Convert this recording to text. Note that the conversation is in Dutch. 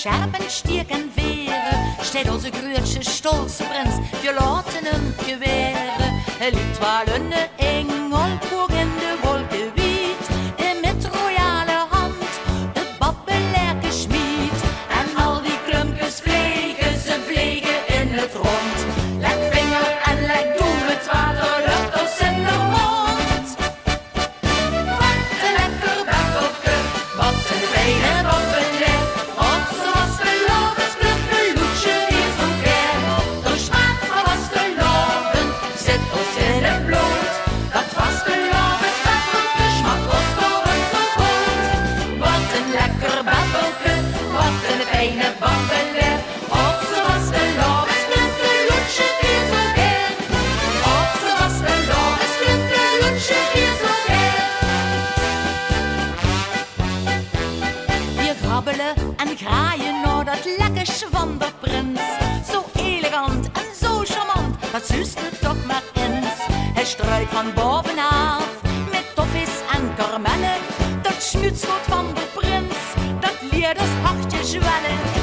scherp en sterk en veren, steht onze grootste stolze prins, wir laten hem geweren. Er liegt wel een engel hoog in de wolken wiet, en met royale hand de Bebbelke schmied. En al die klumpjes vliegen, ze vliegen in het rond. Lek vinger en lek doe met water, lucht ons in de mond. Wat een lekker Bebbelke, wat een fijne Bebbelke. Op ze was geloven, spuurt de loetje weer zo ver. De smaak van was geloven, zit ons in het bloed. Dat was geloven, Bebbelke, smaak ons gewoon zo goed. Wat een lekker Bebbelke, wat een fijne Bebbelke. Op ze was geloven, spuurt de loetje weer zo ver. Op ze was geloven, spuurt de loetje weer zo ver. Wir grabbelen en graaien naar dat lekkers van de prins. Zo elegant en zo charmant, dat zuust het toch maar eens. Hij struikt van bovenaf met toffees en karamellen. Dat snuitschot van de prins, dat leert ons hartje zwellen.